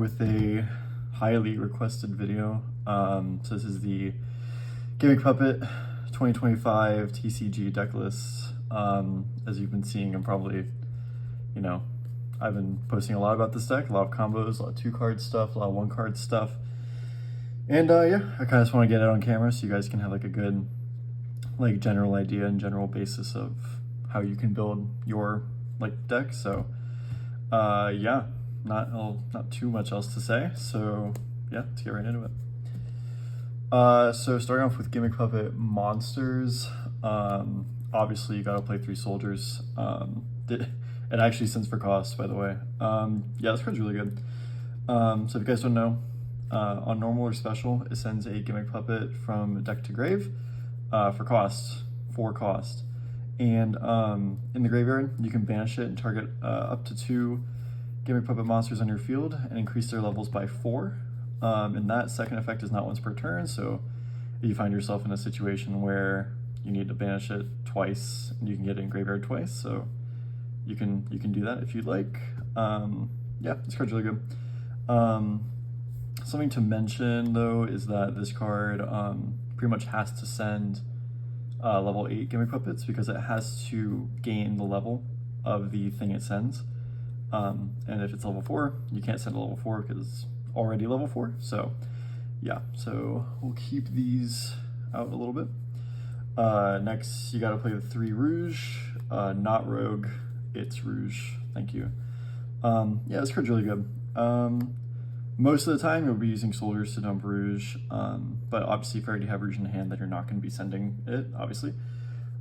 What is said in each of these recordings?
With a highly requested video. So this is the Gimmick Puppet 2025 TCG deck list. As you've been seeing, I've been posting a lot about this deck, a lot of combos, a lot of 2-card stuff, a lot of 1-card stuff. And yeah, I kind of just want to get it on camera so you guys can have like a good general idea and general basis of how you can build your deck. So yeah, not too much else to say. So yeah, let's get right into it. So starting off with Gimmick Puppet monsters, obviously you gotta play 3 soldiers. It actually sends for cost, by the way. Yeah, this card's really good. So if you guys don't know, on normal or special, it sends a Gimmick Puppet from deck to grave for cost. And in the graveyard, you can banish it and target up to 2 Gimmick Puppet monsters on your field and increase their levels by 4. And that second effect is not once per turn, so if you find yourself in a situation where you need to banish it twice, and you can get it in graveyard twice, so you can do that if you'd like. Yeah, this card's really good. Something to mention though is that this card pretty much has to send level 8 Gimmick Puppets because it has to gain the level of the thing it sends. And if it's level 4, you can't send a level 4 because it's already level 4. So yeah, so we'll keep these out a little bit. Next, you gotta play the 3 Rouge, not Rogue, it's Rouge, thank you. Yeah, this card's really good. Most of the time you'll be using soldiers to dump Rouge, but obviously if you already have Rouge in hand, then you're not going to be sending it, obviously.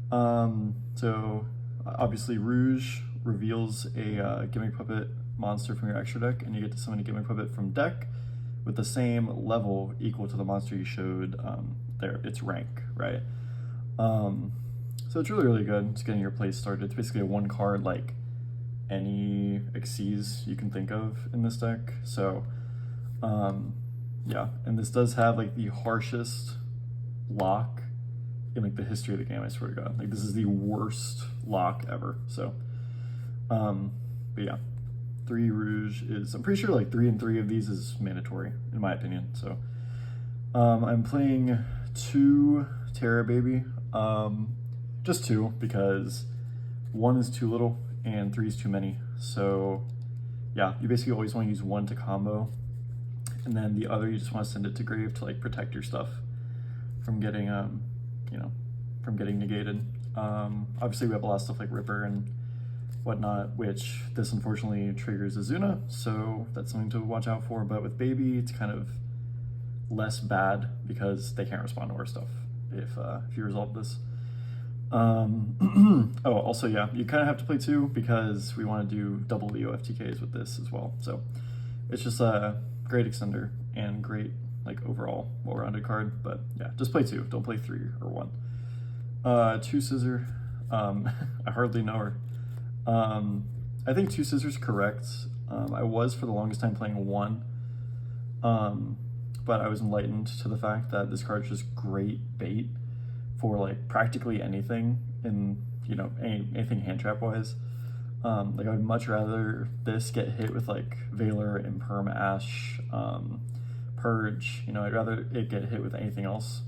So obviously Rouge reveals a Gimmick Puppet monster from your extra deck, and you get to summon a Gimmick Puppet from deck with the same level equal to the monster you showed there, its rank, right? So it's really good. It's getting your play started. It's basically a 1-card like any Xyz you can think of in this deck. So yeah, and this does have the harshest lock in the history of the game, I swear to God. This is the worst lock ever. So but yeah, 3 Rouge is, I'm pretty sure 3 and 3 of these is mandatory in my opinion. So I'm playing 2 Terra Baby, just 2 because 1 is too little and 3 is too many. So yeah, you basically always want to use 1 to combo, and then the other you just want to send it to grave to protect your stuff from getting from getting negated. Obviously we have a lot of stuff like Ripper and whatnot, which this unfortunately triggers Azuna, so that's something to watch out for. But with Baby, it's kind of less bad because they can't respond to our stuff if you resolve this. Oh, also, yeah, you kind of have to play 2 because we want to do double Leo FTKs with this as well. So it's just a great extender and great overall well-rounded card. But yeah, just play 2, don't play 3 or 1. 2 Scissor, I hardly know her. I think 2 Scissors correct. I was for the longest time playing 1, but I was enlightened to the fact that this card is just great bait for practically anything in anything hand trap wise. I would much rather this get hit with Valor and Perm Ash, Purge. I'd rather it get hit with anything else,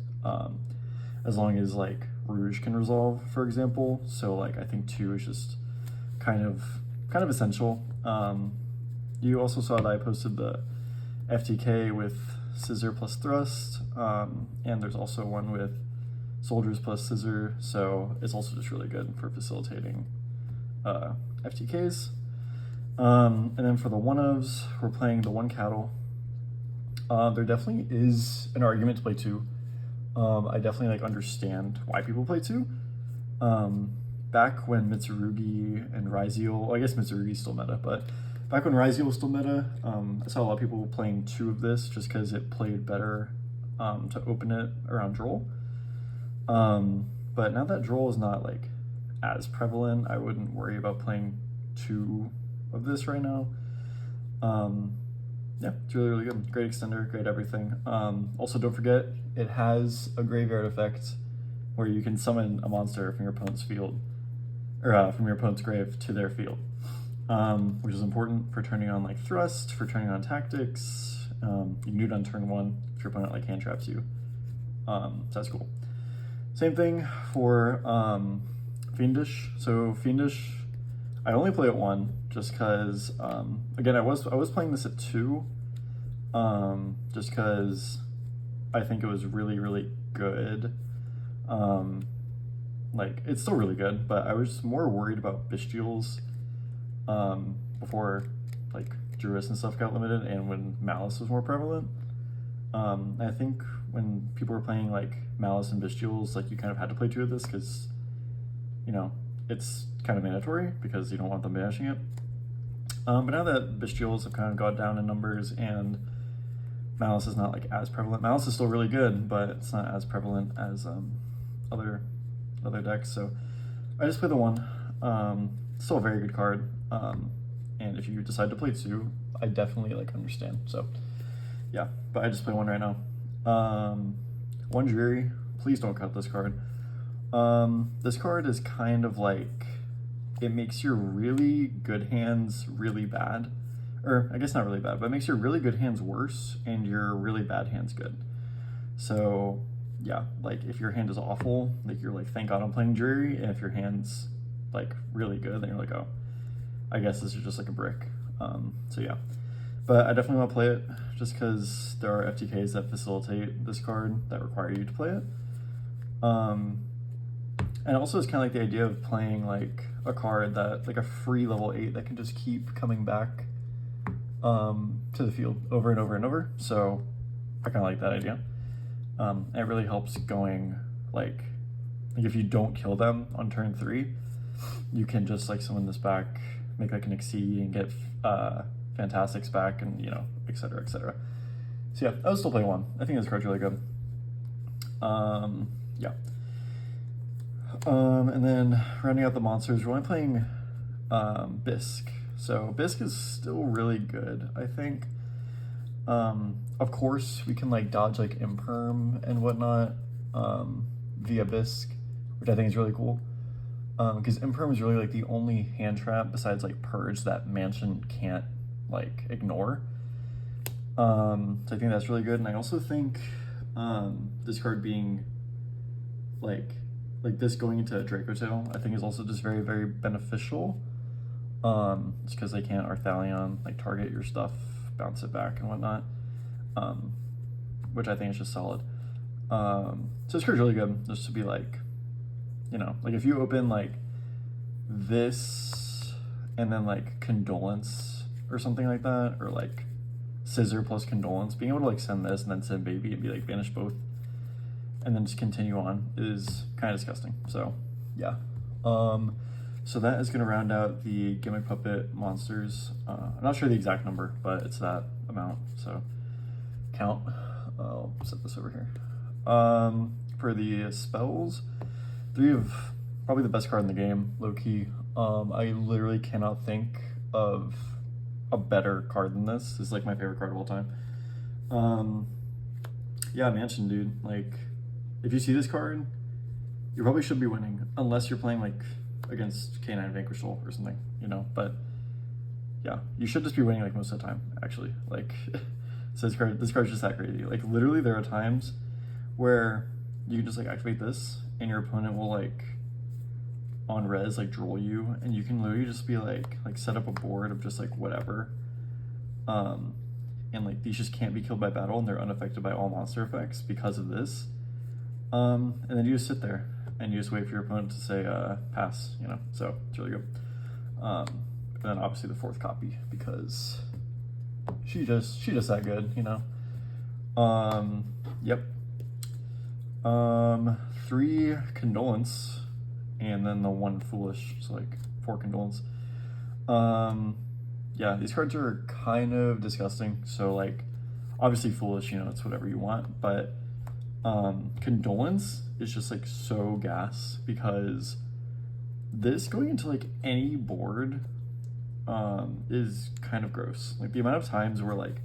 as long as Rouge can resolve, for example. So I think 2 is just kind of essential. You also saw that I posted the FTK with Scissor plus Thrust, and there's also one with Soldiers plus Scissor, so it's also just really good for facilitating FTKs. And then for the 1-ofs, we're playing the 1 Cattle. There definitely is an argument to play 2. I definitely understand why people play 2. Back when Mitsurugi and Ryziel, well, I guess Mitsurugi's still meta, but back when Ryziel was still meta, I saw a lot of people playing 2 of this just because it played better to open it around Droll. But now that Droll is not as prevalent, I wouldn't worry about playing 2 of this right now. Yeah, it's really good. Great extender, great everything. Also, don't forget, it has a graveyard effect where you can summon a monster from your opponent's field, or from your opponent's grave to their field. which is important for turning on like thrust, for turning on tactics. You can do it on turn 1 if your opponent like hand traps you. So that's cool. Same thing for Fiendish. So Fiendish, I only play at 1 just because, again, I was playing this at 2, just because I think it was really, really good. Like, it's still really good, but I was more worried about Bestials before, like, Druis and stuff got limited and when Malice was more prevalent. I think when people were playing, like, Malice and Bestials, like, you kind of had to play 2 of this because, you know, it's kind of mandatory because you don't want them banishing it. But now that Bestials have kind of gone down in numbers and Malice is not, like, as prevalent. Malice is still really good, but it's not as prevalent as other decks, so I just play the 1. Still a very good card, and if you decide to play 2, I definitely like understand. So yeah, but I just play 1 right now. 1 Dreary, please don't cut this card. This card is kind of like, it makes your really good hands really bad, or I guess not really bad, but it makes your really good hands worse and your really bad hands good. So yeah, like if your hand is awful, like you're like, thank God I'm playing Dreary, and if your hand's like really good, then you're like, oh, I guess this is just like a brick. So yeah, but I definitely want to play it just because there are FTKs that facilitate this card that require you to play it. And also it's kind of like the idea of playing like a card that, like a free level 8 that can just keep coming back to the field over and over and over. So I kind of like that idea. It really helps going like if you don't kill them on turn 3, you can just like summon this back, make like an Exceed and get Fantastics back, and you know, etc, etc. So yeah, I would still play 1. I think this card's really good. Yeah. And then rounding out the monsters, we're only playing Bisque. So Bisque is still really good, I think. Of course, we can like dodge like Imperm and whatnot via Bisque, which I think is really cool. Because Imperm is really like the only hand trap besides like Purge that Mansion can't like ignore. So I think that's really good, and I also think this card being like this going into Draco Tail, I think is also just very, very beneficial. It's because they can't Arthalion like target your stuff, bounce it back and whatnot, which I think is just solid. So this card's really good just to be like, you know, like if you open like this and then like Condolence or something like that, or like Scissor plus Condolence, being able to like send this and then send Baby and be like banish both and then just continue on is kind of disgusting. So yeah, so that is going to round out the Gimmick Puppet monsters. I'm not sure the exact number, but it's that amount, so count. I'll set this over here. For the spells, 3 of probably the best card in the game, low-key. I literally cannot think of a better card than this. This is like my favorite card of all time. Yeah, Mansion, dude. Like, if you see this card, you probably should be winning, unless you're playing like against K9 Vanquish Soul or something, you know, but yeah, you should just be winning like most of the time, actually. Like, so this card's just that crazy. Like, literally there are times where you can just like activate this and your opponent will like on res like droll you, and you can literally just be like set up a board of just like whatever, and like these just can't be killed by battle and they're unaffected by all monster effects because of this. And then you just sit there and you just wait for your opponent to say pass, you know, so it's really good. And then obviously the 4th copy, because she just that good, you know. Yep. 3 Condolence, and then the 1 Foolish, so like 4 Condolence. Yeah, these cards are kind of disgusting. So like, obviously Foolish, you know, it's whatever you want, but Condolence is just like so gas, because this going into like any board is kind of gross. Like the amount of times where like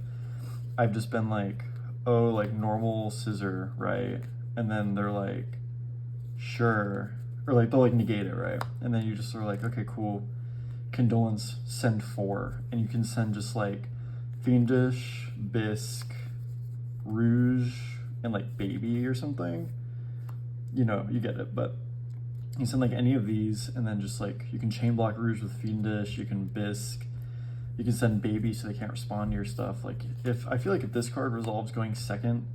I've just been like, oh, like normal Scissor, right? And then they're like, sure, or like they'll like negate it, right? And then you just sort of like, okay, cool. Condolence, send 4, and you can send just like Fiendish, Bisque, Rouge, and like Baby or something. You know, you get it, but you send like any of these, and then just like you can chain block Rouge with Fiendish, you can Bisque, you can send Baby so they can't respond to your stuff. Like I feel like if this card resolves going second,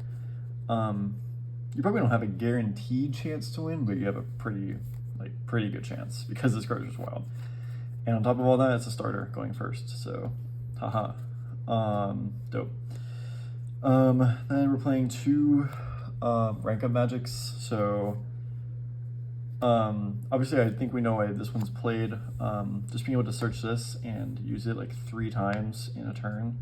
you probably don't have a guaranteed chance to win, but you have a pretty good chance because this card is just wild. And on top of all that, it's a starter going first, so haha. Dope. Then we're playing 2 rank up magics, so obviously I think we know why this one's played. Just being able to search this and use it like 3 times in a turn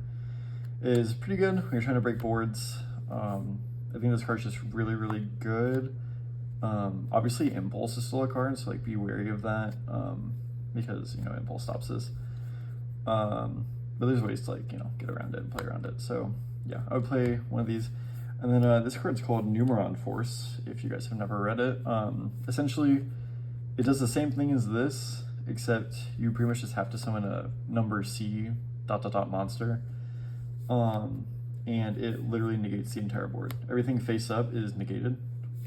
is pretty good when you're trying to break boards. I think this card's just really good. Obviously Impulse is still a card, so like be wary of that, because, you know, Impulse stops this. But there's ways to like, you know, get around it and play around it. So yeah, I would play one of these. And then this card's called Numeron Force, if you guys have never read it. Essentially, it does the same thing as this, except you pretty much just have to summon a number C ... monster. And it literally negates the entire board. Everything face up is negated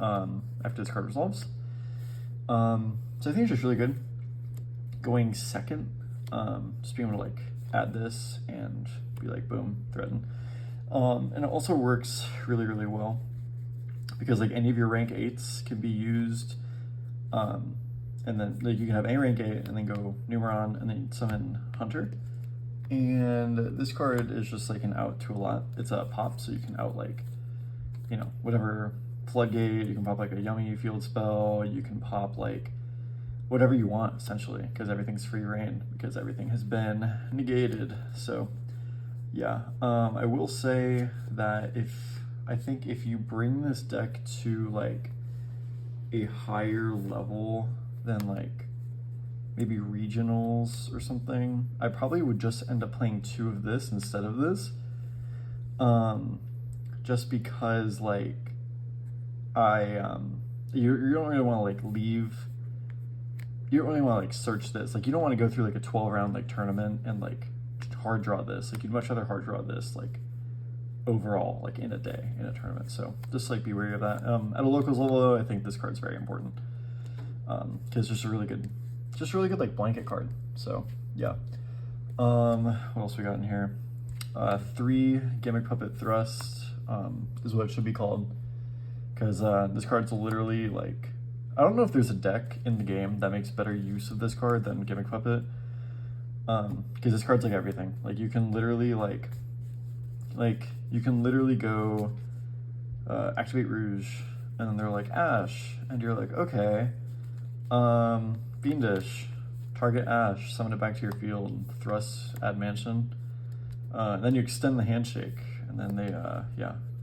after this card resolves. So I think it's just really good. Going second, just being able to like add this and be like, boom, threaten. And it also works really well because like any of your rank 8s can be used, and then like you can have a rank 8 and then go Numeron and then summon Hunter. And this card is just like an out to a lot. It's a pop, so you can out like, you know, whatever Floodgate, you can pop like a Yummy Field Spell, you can pop like whatever you want essentially, because everything's free reign, because everything has been negated. So yeah, I will say that I think if you bring this deck to like a higher level than like maybe regionals or something, I probably would just end up playing 2 of this instead of this. Just because like you don't really want to like leave, you don't really want to like search this, like you don't want to go through like a 12 round like tournament and like hard draw this. Like you'd much rather hard draw this like overall, like in a day in a tournament. So just like be wary of that. At a locals level though, I think this card's very important, because it's just a really good like blanket card. So yeah. What else we got in here? 3 Gimmick Puppet Thrust is what it should be called, because this card's literally like, I don't know if there's a deck in the game that makes better use of this card than Gimmick Puppet, because this card's like everything. Like you can literally like you can literally go activate Rouge, and then they're like Ash, and you're like, okay, Fiendish, target Ash, summon it back to your field, thrust, add mansion, then you extend the handshake, and then they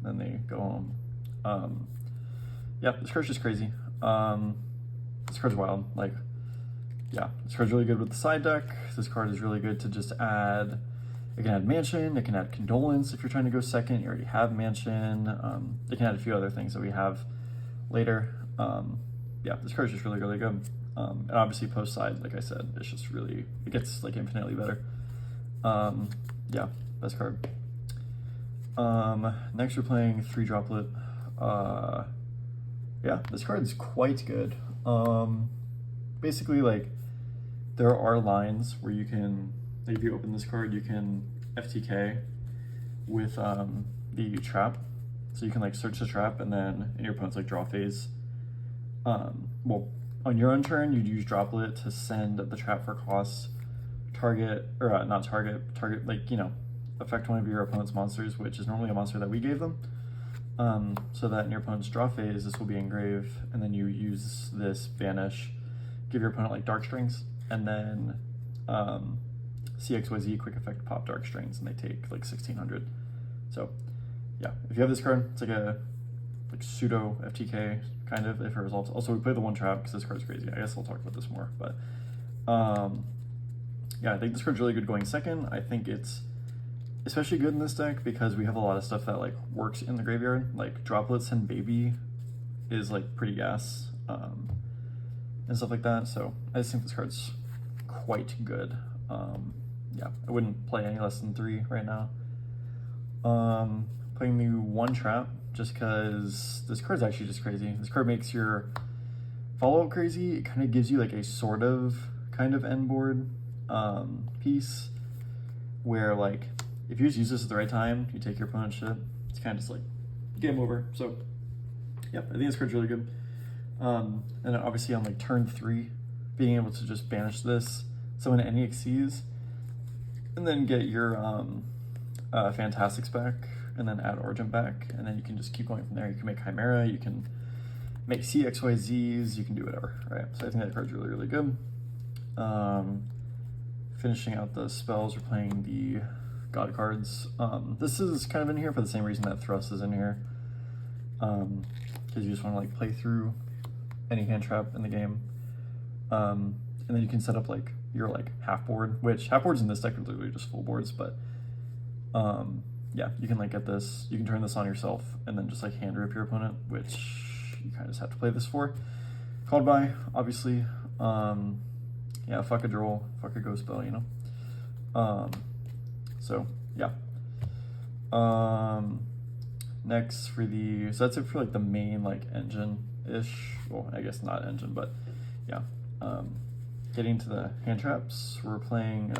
then they go home. Yeah, this card's just crazy. This card's wild. Like, yeah, this card's really good with the side deck. This card is really good to just add. It can add mansion, it can add condolence if you're trying to go second, you already have mansion. It can add a few other things that we have later. Yeah, this card's just really good. And obviously post side, like I said, it's just really, it gets like infinitely better. Yeah, best card. Next we're playing 3 Droplet. Yeah, this card's quite good. Basically, like, there are lines where you can, like, if you open this card, you can FTK with the trap. So you can like search the trap, and then in your opponent's like draw phase. Well, on your own turn, you'd use Droplet to send the trap for cost, target, or not target, like, you know, affect one of your opponent's monsters, which is normally a monster that we gave them. So that in your opponent's draw phase, this will be engrave, and then you use this banish, give your opponent like dark strings, and then CXYZ quick effect pop dark strings, and they take like 1600. So yeah, if you have this card, it's like a pseudo FTK kind of if it resolves. Also, we play the 1 trap because this card's crazy. I guess I'll talk about this more, but yeah, I think this card's really good going second. I think it's especially good in this deck because we have a lot of stuff that like works in the graveyard, like Droplets and Baby is like pretty gas, and stuff like that. So I just think this card's quite good. Yeah, I wouldn't play any less than 3 right now. Playing the 1 trap just because this card's actually just crazy. This card makes your follow-up crazy. It kind of gives you like a sort of kind of end board piece where like if you just use this at the right time, you take your opponent's shit, it's kind of just like game over. So yep, I think this card's really good. And then obviously on like turn 3, being able to just banish this, summon any Xyz, and then get your Fantastics back, and then add Origin back, and then you can just keep going from there. You can make Chimera, you can make CXYZs, you can do whatever, right? So I think that card's really, really good. Finishing out the spells, we're playing the God cards. This is kind of in here for the same reason that Thrust is in here, because you just want to like play through any hand trap in the game, and then you can set up like your like half board, which half boards in this deck are literally just full boards, but yeah, you can like get this, you can turn this on yourself and then just like hand rip your opponent, which you kind of just have to play this for. Called by, obviously. Yeah, fuck a droll, fuck a ghost spell, you know? So, yeah. Next for the, so that's it for like the main like engine-ish, well, I guess not engine, but yeah. Getting to the hand traps, we're playing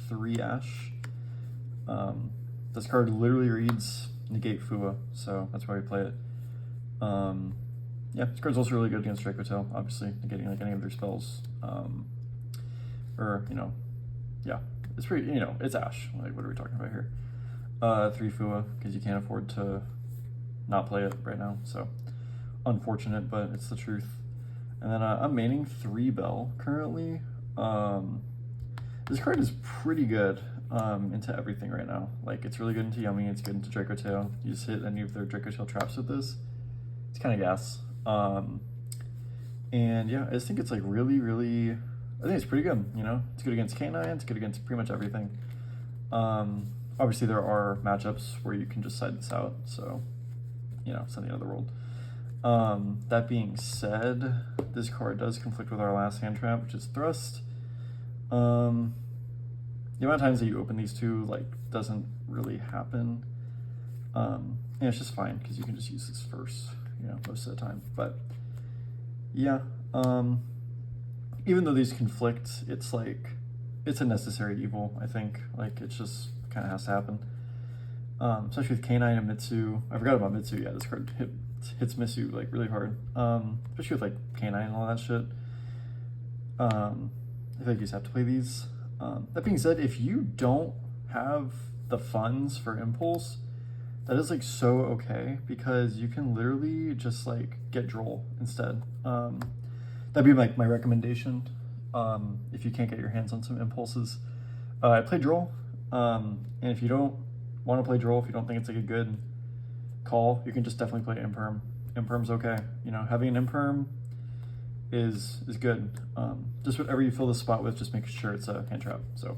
3 Ash. This card literally reads negate Fua, so that's why we play it. Yeah, this card's also really good against Draco Tail, obviously, negating like any of their spells. Or, you know, yeah, it's pretty, you know, it's Ash. Like, what are we talking about here? 3 Fua, because you can't afford to not play it right now, so unfortunate, but it's the truth. And then I'm maining 3 Bell currently. This card is pretty good into everything right now. Like, it's really good into Yummy, it's good into Draco Tail. You just hit any of their Draco Tail traps with this. It's kind of gas. And yeah, I just think it's like really, really, I think it's pretty good, you know? It's good against K9, it's good against pretty much everything. Obviously there are matchups where you can just side this out, so, you know, it's not the end of the world. That being said, this card does conflict with our last hand trap, which is Thrust. The amount of times that you open these two, like, doesn't really happen. And it's just fine, because you can just use this first, you know, most of the time. But, yeah, even though these conflict, it's like, it's a necessary evil, I think. Like, it just kind of has to happen. Especially with K9 and Mitsu. I forgot about Mitsu, yeah, this card hits Mitsu, like, really hard. Especially with, like, K9 and all that shit. I feel like you just have to play these. That being said, if you don't have the funds for Impulse, that is like so okay, because you can literally just like get Droll instead. That'd be like my recommendation. If you can't get your hands on some Impulses, I play Droll. And if you don't want to play Droll, if you don't think it's like a good call, you can just definitely play Imperm. Imperm's okay. You know, having an Imperm is good. Just whatever you fill the spot with, just make sure it's a hand trap. So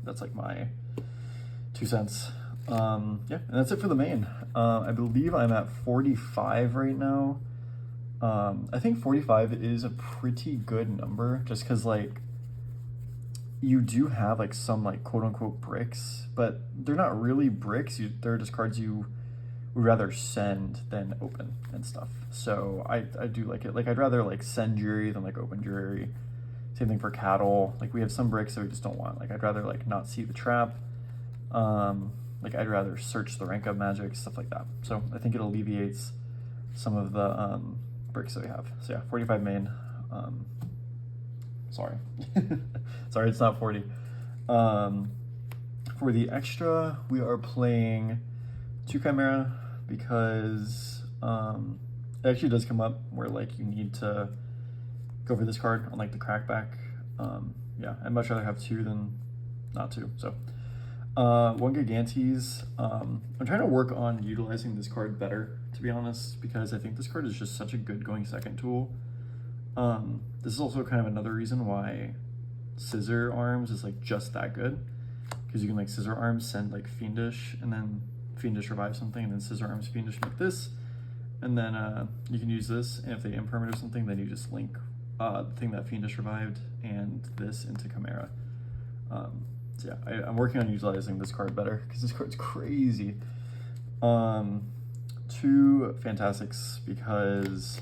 that's like my 2 cents. Yeah, and that's it for the main. I believe I'm at 45 right now. I think 45 is a pretty good number, just because like you do have like some like quote unquote bricks, but they're not really bricks. They're just cards you would rather send than open and stuff. So I do like it. Like, I'd rather like send Jury than like open Jury. Same thing for Cattle. Like, we have some bricks that we just don't want. Like, I'd rather like not see the trap. Like, I'd rather search the rank up magic, stuff like that. So I think it alleviates some of the bricks that we have. So yeah, 45 main. Sorry. Sorry, it's not 40. For the extra, we are playing 2 Chimera, because it actually does come up where like you need to go for this card on like the crackback. Yeah, I'd much rather have 2 than not 2. So 1 Gigantes. I'm trying to work on utilizing this card better, to be honest, because I think this card is just such a good going second tool. This is also kind of another reason why Scissor Arms is like just that good, because you can like Scissor Arms send like Fiendish, and then Fiendish revive something, and then Scissor Arms Fiendish make this, and then you can use this, and if they impermanent or something, then you just link the thing that Fiendish revived and this into Chimera. So yeah, I'm working on utilizing this card better because this card's crazy. 2 Fantastics because,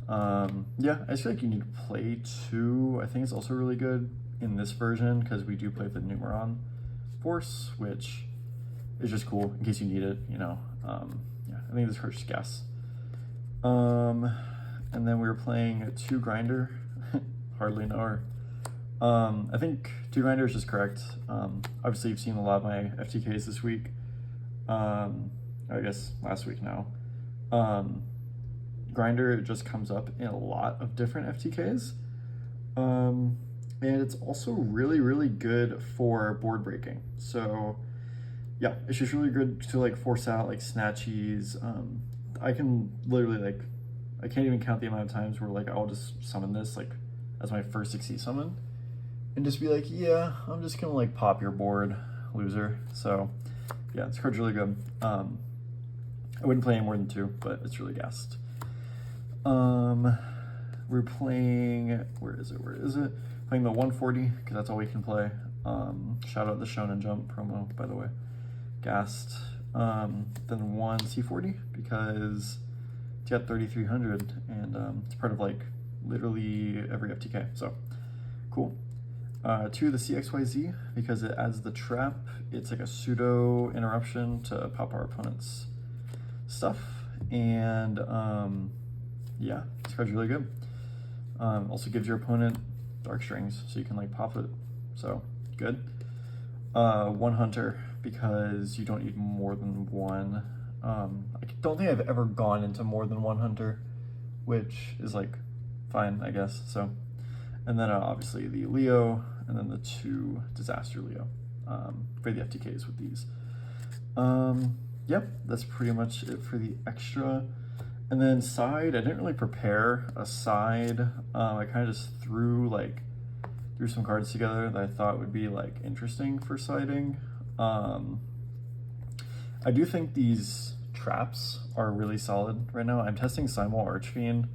yeah, I just feel like you need to play 2. I think it's also really good in this version because we do play the Numeron Force, which is just cool in case you need it, you know. Yeah, I think this card's just gas. And then we were playing 2 Grinder, hardly know her. I think 2 Grinder is just correct. Obviously you've seen a lot of my FTKs this week. I guess last week now. Grinder just comes up in a lot of different FTKs. And it's also really, really good for board breaking. So yeah, it's just really good to like force out like snatchies. I can literally like, I can't even count the amount of times where like I'll just summon this like as my first succeed summon and just be like, yeah, I'm just gonna like pop your board, loser. So yeah, this card's really good. I wouldn't play any more than 2, but it's really gassed. We're playing, where is it? Playing the 140, because that's all we can play. Shout out the Shonen Jump promo, by the way. Gassed. Then 1 C40, because it's got 3,300, and it's part of like literally every FTK, so cool. 2 the CXYZ, because it adds the trap. It's like a pseudo interruption to pop our opponent's stuff, and yeah, this card's really good. Also gives your opponent dark strings, so you can like pop it, so good. 1 Hunter, because you don't need more than 1. I don't think I've ever gone into more than 1 Hunter, which is like fine, I guess. So, and then obviously the Leo, and then the 2 Disaster Leo for the FTKs with these. Yep, that's pretty much it for the extra. And then side, I didn't really prepare a side. I kind of just threw some cards together that I thought would be like interesting for siding. I do think these traps are really solid right now. I'm testing Simul Archfiend,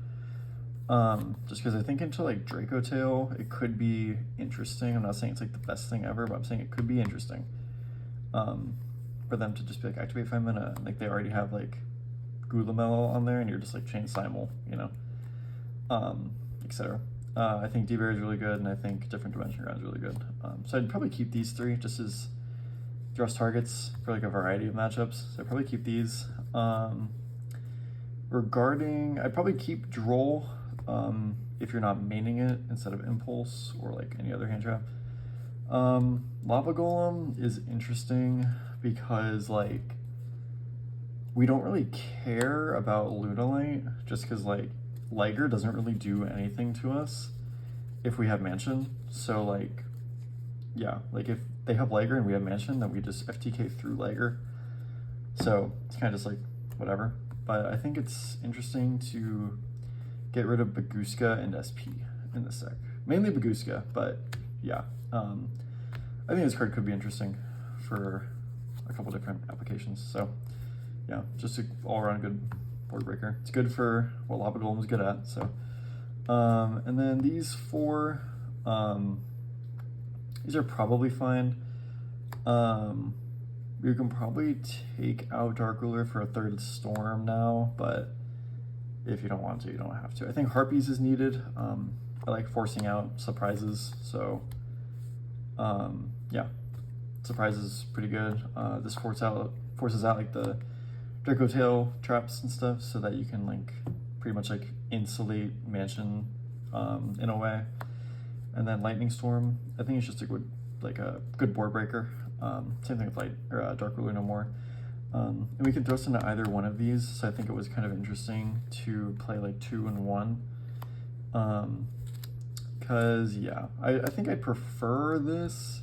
just because I think into like Draco Tail, it could be interesting. I'm not saying it's like the best thing ever, but I'm saying it could be interesting. For them to just be like activate 5 mana, and like they already have like Gulamel on there, and you're just like chain Simul, you know, etc. I think D-Bear is really good, and I think Different Dimension Ground is really good. So I'd probably keep these 3 just as thrust targets for like a variety of matchups. So I'd probably keep these. Regarding, I'd probably keep Droll if you're not maining it instead of Impulse or like any other hand trap. Lava Golem is interesting because like we don't really care about Lunalite just because like Liger doesn't really do anything to us if we have Mansion. So like, yeah, like if they have Liger and we have Mansion, then we just FTK through Liger. So it's kind of just like whatever. But I think it's interesting to get rid of Baguska and SP in this deck. Mainly Baguska, but yeah. I think this card could be interesting for a couple different applications. So yeah, just an all-around good board breaker. It's good for what Lava Golem is good at. So, and then these 4, these are probably fine. You can probably take out Dark Ruler for a 3rd Storm now, but if you don't want to, you don't have to. I think Harpies is needed. I like forcing out surprises, so yeah, surprises is pretty good. This forces out like the Draco Tail traps and stuff, so that you can like pretty much like insulate Mansion in a way. And then Lightning Storm, I think it's just a good board breaker. Same thing with Dark Ruler no more. And we can throw into either one of these, so I think it was kind of interesting to play like 2 and 1. Cause yeah, I think I prefer this.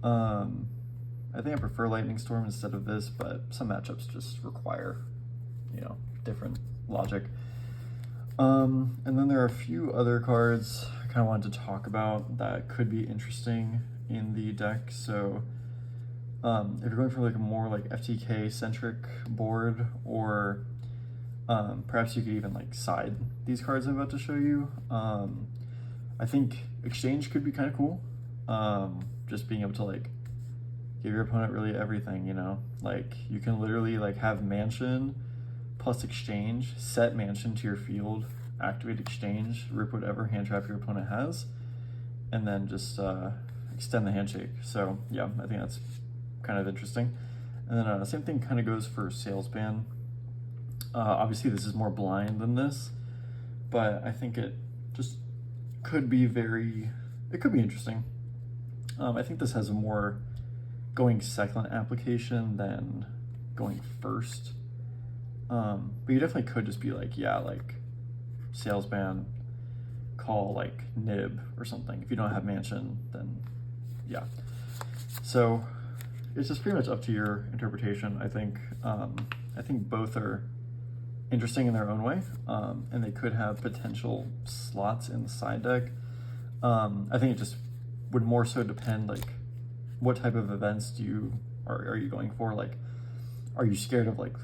I think I prefer Lightning Storm instead of this, but some matchups just require, you know, different logic. And then there are a few other cards I kind of wanted to talk about that could be interesting in the deck. So if you're going for like a more like FTK centric board, or perhaps you could even like side these cards I'm about to show you. I think Exchange could be kind of cool. Just being able to like give your opponent really everything, you know? Like you can literally like have mansion plus exchange, set mansion to your field, activate exchange, rip whatever hand trap your opponent has, and then just extend the handshake. So yeah, I think that's kind of interesting. And then same thing kind of goes for sales ban. Obviously this is more blind than this, but I think it just could be it could be interesting. I think this has a more going second application than going first. But you definitely could just be like, yeah, like sales ban, call like nib or something. If you don't have mansion, then yeah. So it's just pretty much up to your interpretation. I think both are interesting in their own way, and they could have potential slots in the side deck. I think it just would more so depend like what type of events are you going for? Like, are you scared of like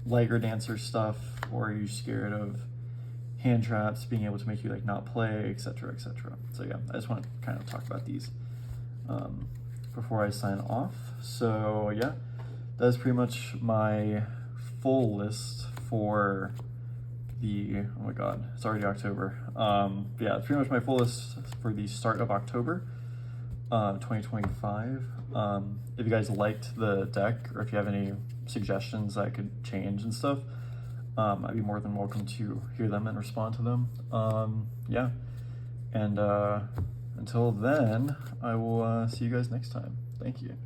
Liger Dancer stuff, or are you scared of hand traps being able to make you like not play, etc., etc.? So yeah, I just want to kind of talk about these before I sign off. So yeah, that's pretty much my full list for the, oh my god, it's already October. Yeah, it's pretty much my full list for the start of October 2025. If you guys liked the deck, or if you have any suggestions that I could change and stuff, I'd be more than welcome to hear them and respond to them. Yeah, and until then, I will see you guys next time. Thank you.